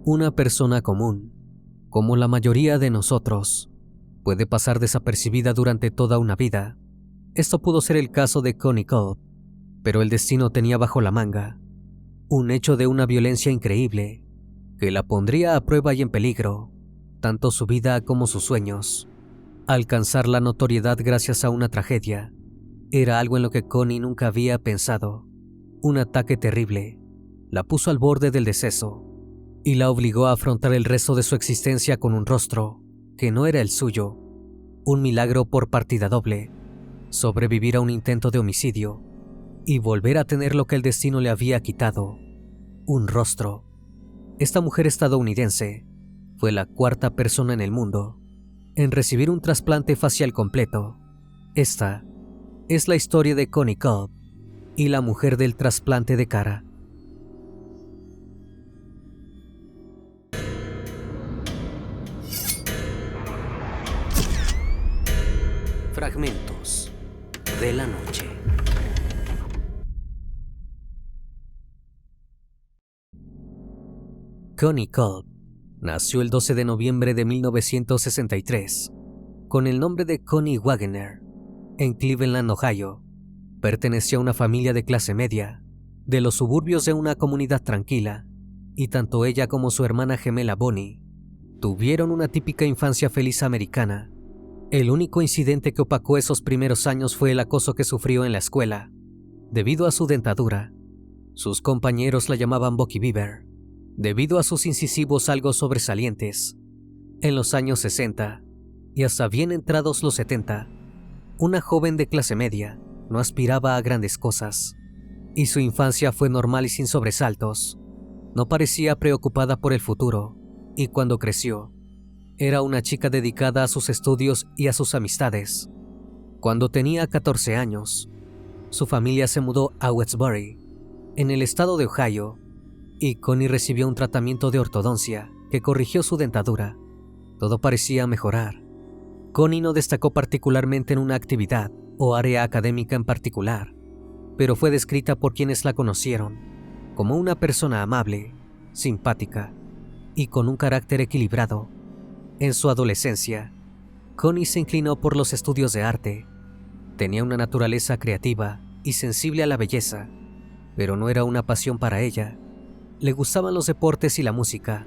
Una persona común, como la mayoría de nosotros, puede pasar desapercibida durante toda una vida. Esto pudo ser el caso de Connie Cobb, pero el destino tenía bajo la manga un hecho de una violencia increíble que la pondría a prueba y en peligro, tanto su vida como sus sueños. Alcanzar la notoriedad gracias a una tragedia era algo en lo que Connie nunca había pensado. Un ataque terrible la puso al borde del deceso y la obligó a afrontar el resto de su existencia con un rostro que no era el suyo. Un milagro por partida doble, sobrevivir a un intento de homicidio y volver a tener lo que el destino le había quitado, un rostro. Esta mujer estadounidense fue la cuarta persona en el mundo en recibir un trasplante facial completo. Esta es la historia de Connie Cobb y la mujer del trasplante de cara. Fragmentos de la noche. Connie Cobb nació el 12 de noviembre de 1963 con el nombre de Connie Wagoner en Cleveland, Ohio. Pertenecía a una familia de clase media, de los suburbios de una comunidad tranquila, y tanto ella como su hermana gemela Bonnie tuvieron una típica infancia feliz americana. El único incidente que opacó esos primeros años fue el acoso que sufrió en la escuela. Debido a su dentadura, sus compañeros la llamaban Bucky Beaver, debido a sus incisivos algo sobresalientes. En los años 60 y hasta bien entrados los 70, una joven de clase media no aspiraba a grandes cosas, y su infancia fue normal y sin sobresaltos. No parecía preocupada por el futuro, y cuando creció, era una chica dedicada a sus estudios y a sus amistades. Cuando tenía 14 años, su familia se mudó a Westbury, en el estado de Ohio, y Connie recibió un tratamiento de ortodoncia que corrigió su dentadura. Todo parecía mejorar. Connie no destacó particularmente en una actividad o área académica en particular, pero fue descrita por quienes la conocieron como una persona amable, simpática y con un carácter equilibrado. En su adolescencia, Connie se inclinó por los estudios de arte. Tenía una naturaleza creativa y sensible a la belleza, pero no era una pasión para ella. Le gustaban los deportes y la música.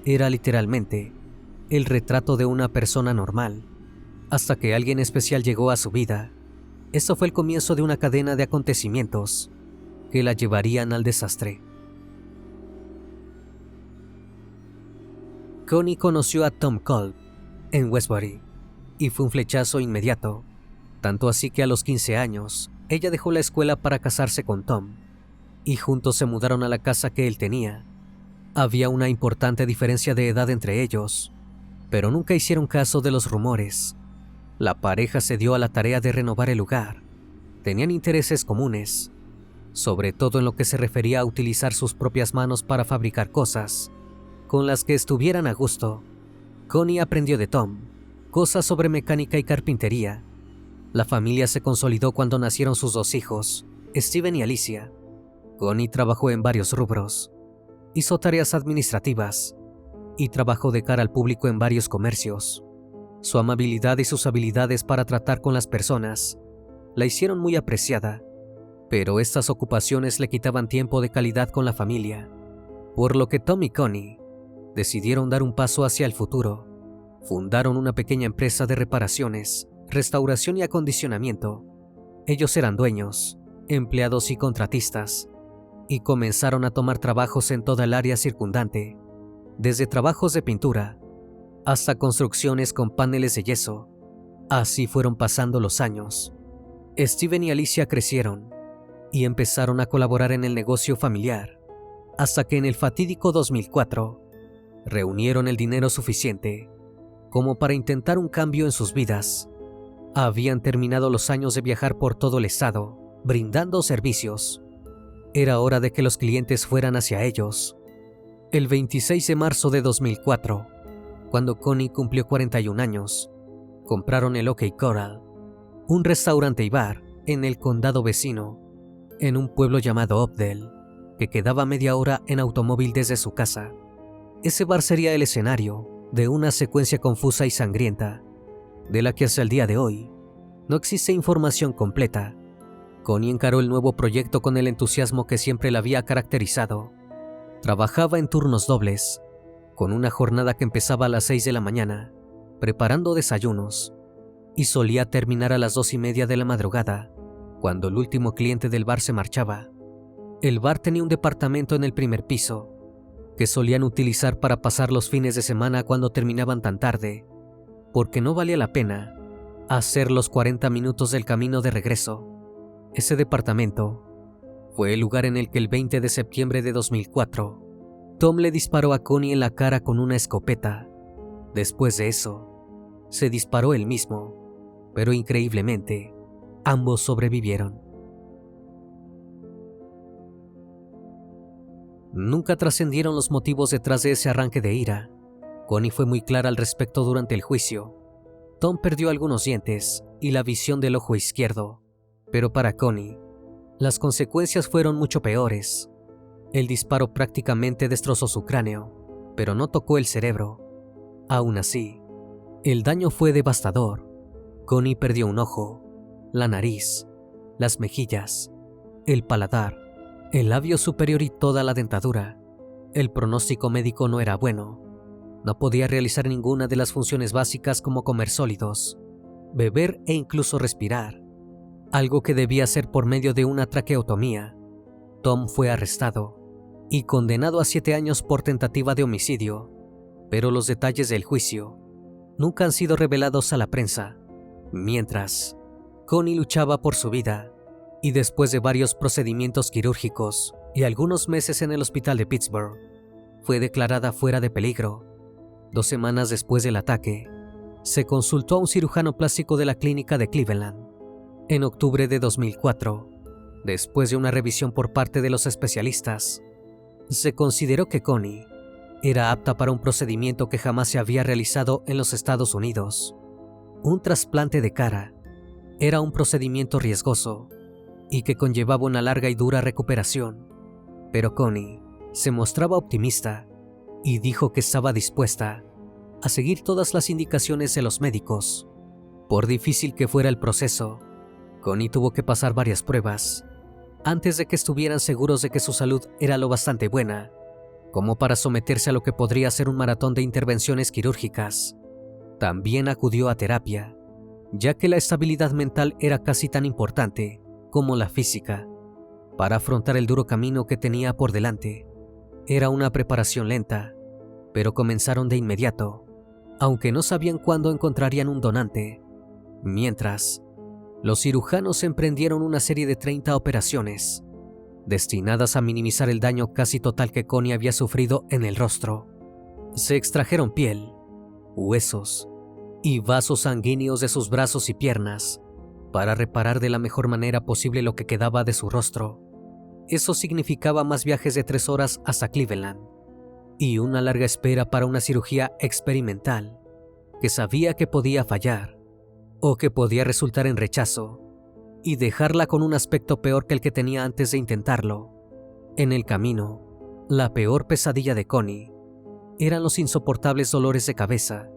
Era literalmente el retrato de una persona normal, hasta que alguien especial llegó a su vida. Esto fue el comienzo de una cadena de acontecimientos que la llevarían al desastre. Connie conoció a Tom Kolb en Westbury y fue un flechazo inmediato, tanto así que a los 15 años ella dejó la escuela para casarse con Tom, y juntos se mudaron a la casa que él tenía. Había una importante diferencia de edad entre ellos, pero nunca hicieron caso de los rumores. La pareja se dio a la tarea de renovar el lugar. Tenían intereses comunes, sobre todo en lo que se refería a utilizar sus propias manos para fabricar cosas con las que estuvieran a gusto. Connie aprendió de Tom cosas sobre mecánica y carpintería. La familia se consolidó cuando nacieron sus dos hijos, Steven y Alicia. Connie trabajó en varios rubros. Hizo tareas administrativas y trabajó de cara al público en varios comercios. Su amabilidad y sus habilidades para tratar con las personas la hicieron muy apreciada, pero estas ocupaciones le quitaban tiempo de calidad con la familia, por lo que Tom y Connie decidieron dar un paso hacia el futuro. Fundaron una pequeña empresa de reparaciones, restauración y acondicionamiento. Ellos eran dueños, empleados y contratistas, y comenzaron a tomar trabajos en toda el área circundante, desde trabajos de pintura hasta construcciones con paneles de yeso. Así fueron pasando los años. Steven y Alicia crecieron y empezaron a colaborar en el negocio familiar, hasta que en el fatídico 2004 reunieron el dinero suficiente como para intentar un cambio en sus vidas. Habían terminado los años de viajar por todo el estado, brindando servicios. Era hora de que los clientes fueran hacia ellos. El 26 de marzo de 2004, cuando Connie cumplió 41 años, compraron el OK Coral, un restaurante y bar en el condado vecino, en un pueblo llamado Oakdale, que quedaba media hora en automóvil desde su casa. Ese bar sería el escenario de una secuencia confusa y sangrienta, de la que hasta el día de hoy no existe información completa. Connie encaró el nuevo proyecto con el entusiasmo que siempre la había caracterizado. Trabajaba en turnos dobles, con una jornada que empezaba a las 6 de la mañana, preparando desayunos, y solía terminar a las 2:30 de la madrugada, cuando el último cliente del bar se marchaba. El bar tenía un departamento en el primer piso, que solían utilizar para pasar los fines de semana cuando terminaban tan tarde, porque no valía la pena hacer los 40 minutos del camino de regreso. Ese departamento fue el lugar en el que el 20 de septiembre de 2004, Tom le disparó a Connie en la cara con una escopeta. Después de eso, se disparó él mismo, pero increíblemente, ambos sobrevivieron. Nunca trascendieron los motivos detrás de ese arranque de ira. Connie fue muy clara al respecto durante el juicio. Tom perdió algunos dientes y la visión del ojo izquierdo, pero para Connie, las consecuencias fueron mucho peores. El disparo prácticamente destrozó su cráneo, pero no tocó el cerebro. Aún así, el daño fue devastador. Connie perdió un ojo, la nariz, las mejillas, el paladar, el labio superior y toda la dentadura. El pronóstico médico no era bueno. No podía realizar ninguna de las funciones básicas como comer sólidos, beber e incluso respirar, algo que debía hacer por medio de una traqueotomía. Tom fue arrestado y condenado a 7 años por tentativa de homicidio, pero los detalles del juicio nunca han sido revelados a la prensa. Mientras, Connie luchaba por su vida, y después de varios procedimientos quirúrgicos y algunos meses en el hospital de Pittsburgh, fue declarada fuera de peligro. 2 semanas después del ataque, se consultó a un cirujano plástico de la clínica de Cleveland. En octubre de 2004, después de una revisión por parte de los especialistas, se consideró que Connie era apta para un procedimiento que jamás se había realizado en los Estados Unidos. Un trasplante de cara era un procedimiento riesgoso y que conllevaba una larga y dura recuperación, pero Connie se mostraba optimista y dijo que estaba dispuesta a seguir todas las indicaciones de los médicos. Por difícil que fuera el proceso, Connie tuvo que pasar varias pruebas antes de que estuvieran seguros de que su salud era lo bastante buena como para someterse a lo que podría ser un maratón de intervenciones quirúrgicas. También acudió a terapia, ya que la estabilidad mental era casi tan importante como la física para afrontar el duro camino que tenía por delante. Era una preparación lenta, pero comenzaron de inmediato, aunque no sabían cuándo encontrarían un donante. Mientras, los cirujanos emprendieron una serie de 30 operaciones, destinadas a minimizar el daño casi total que Connie había sufrido en el rostro. Se extrajeron piel, huesos y vasos sanguíneos de sus brazos y piernas para reparar de la mejor manera posible lo que quedaba de su rostro. Eso significaba más viajes de 3 horas hasta Cleveland y una larga espera para una cirugía experimental que sabía que podía fallar o que podía resultar en rechazo y dejarla con un aspecto peor que el que tenía antes de intentarlo. En el camino, la peor pesadilla de Connie eran los insoportables dolores de cabeza.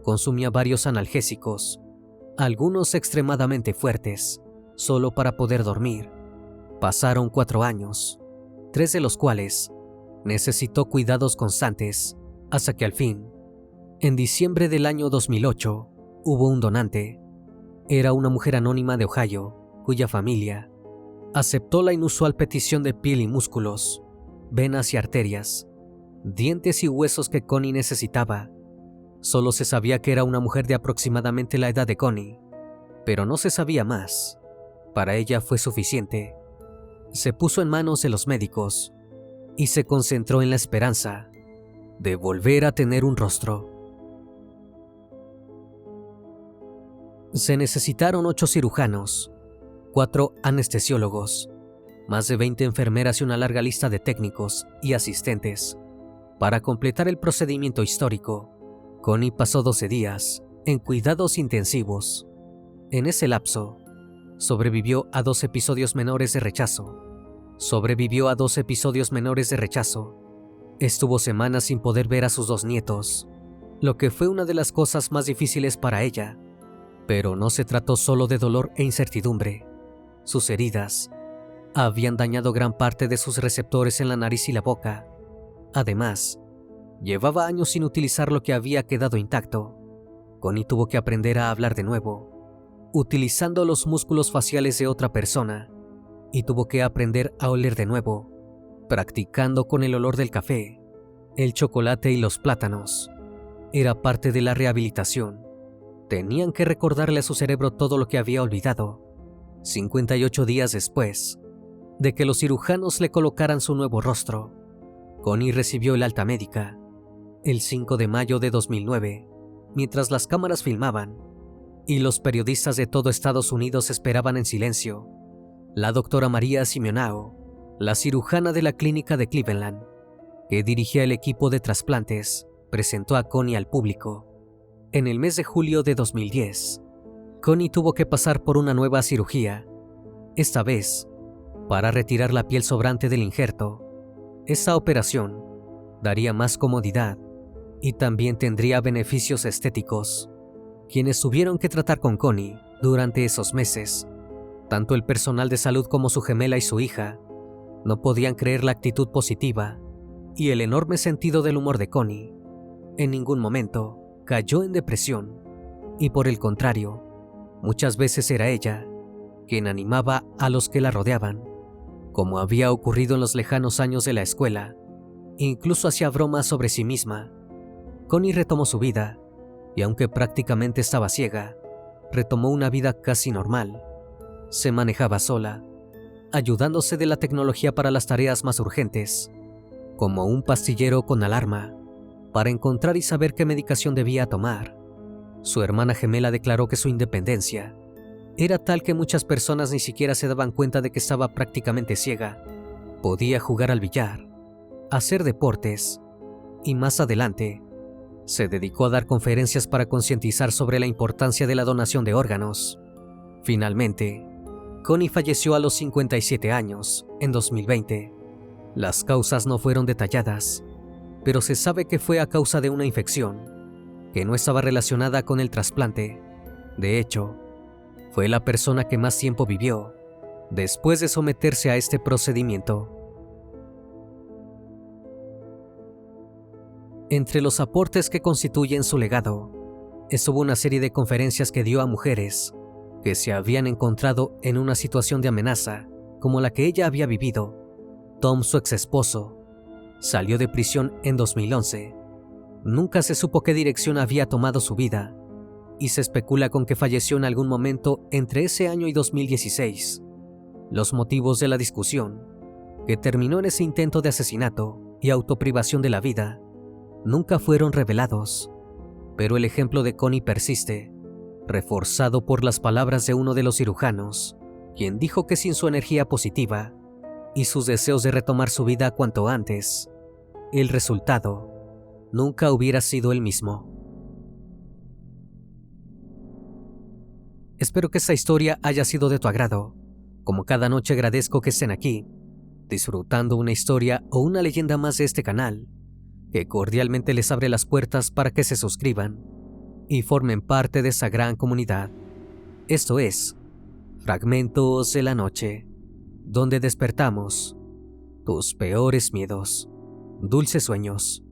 Consumía varios analgésicos, algunos extremadamente fuertes, solo para poder dormir. Pasaron 4 años, 3 de los cuales necesitó cuidados constantes, hasta que al fin, en diciembre del año 2008, hubo un donante. Era una mujer anónima de Ohio, cuya familia aceptó la inusual petición de piel y músculos, venas y arterias, dientes y huesos que Connie necesitaba. Solo se sabía que era una mujer de aproximadamente la edad de Connie, pero no se sabía más. Para ella fue suficiente. Se puso en manos de los médicos y se concentró en la esperanza de volver a tener un rostro. Se necesitaron 8 cirujanos, 4 anestesiólogos, más de 20 enfermeras y una larga lista de técnicos y asistentes para completar el procedimiento histórico. Connie pasó 12 días en cuidados intensivos. En ese lapso, sobrevivió a 2 episodios menores de rechazo. Estuvo semanas sin poder ver a sus 2 nietos, lo que fue una de las cosas más difíciles para ella. Pero no se trató solo de dolor e incertidumbre. Sus heridas habían dañado gran parte de sus receptores en la nariz y la boca. Además, llevaba años sin utilizar lo que había quedado intacto. Connie tuvo que aprender a hablar de nuevo, utilizando los músculos faciales de otra persona, y tuvo que aprender a oler de nuevo, practicando con el olor del café, el chocolate y los plátanos. Era parte de la rehabilitación. Tenían que recordarle a su cerebro todo lo que había olvidado. 58 días después de que los cirujanos le colocaran su nuevo rostro, Connie recibió el alta médica el 5 de mayo de 2009, mientras las cámaras filmaban y los periodistas de todo Estados Unidos esperaban en silencio. La doctora María Simeonao, la cirujana de la clínica de Cleveland, que dirigía el equipo de trasplantes, presentó a Connie al público. En el mes de julio de 2010, Connie tuvo que pasar por una nueva cirugía, esta vez para retirar la piel sobrante del injerto. Esta operación daría más comodidad y también tendría beneficios estéticos. Quienes tuvieron que tratar con Connie durante esos meses, tanto el personal de salud como su gemela y su hija, no podían creer la actitud positiva y el enorme sentido del humor de Connie. En ningún momento cayó en depresión, y por el contrario, muchas veces era ella quien animaba a los que la rodeaban, como había ocurrido en los lejanos años de la escuela. Incluso hacía bromas sobre sí misma. Connie retomó su vida, y aunque prácticamente estaba ciega, retomó una vida casi normal. Se manejaba sola, ayudándose de la tecnología para las tareas más urgentes, como un pastillero con alarma, para encontrar y saber qué medicación debía tomar. Su hermana gemela declaró que su independencia era tal que muchas personas ni siquiera se daban cuenta de que estaba prácticamente ciega. Podía jugar al billar, hacer deportes, y más adelante se dedicó a dar conferencias para concientizar sobre la importancia de la donación de órganos. Finalmente, Connie falleció a los 57 años, en 2020. Las causas no fueron detalladas, pero se sabe que fue a causa de una infección que no estaba relacionada con el trasplante. De hecho, fue la persona que más tiempo vivió después de someterse a este procedimiento. Entre los aportes que constituyen su legado, estuvo una serie de conferencias que dio a mujeres que se habían encontrado en una situación de amenaza como la que ella había vivido. Tom, su ex esposo, salió de prisión en 2011. Nunca se supo qué dirección había tomado su vida, y se especula con que falleció en algún momento entre ese año y 2016. Los motivos de la discusión, que terminó en ese intento de asesinato y autoprivación de la vida, nunca fueron revelados, pero el ejemplo de Connie persiste, reforzado por las palabras de uno de los cirujanos, quien dijo que sin su energía positiva y sus deseos de retomar su vida cuanto antes, el resultado nunca hubiera sido el mismo. Espero que esta historia haya sido de tu agrado. Como cada noche agradezco que estén aquí, disfrutando una historia o una leyenda más de este canal, que cordialmente les abre las puertas para que se suscriban y formen parte de esa gran comunidad. Esto es Fragmentos de la Noche, donde despertamos tus peores miedos. Dulces sueños.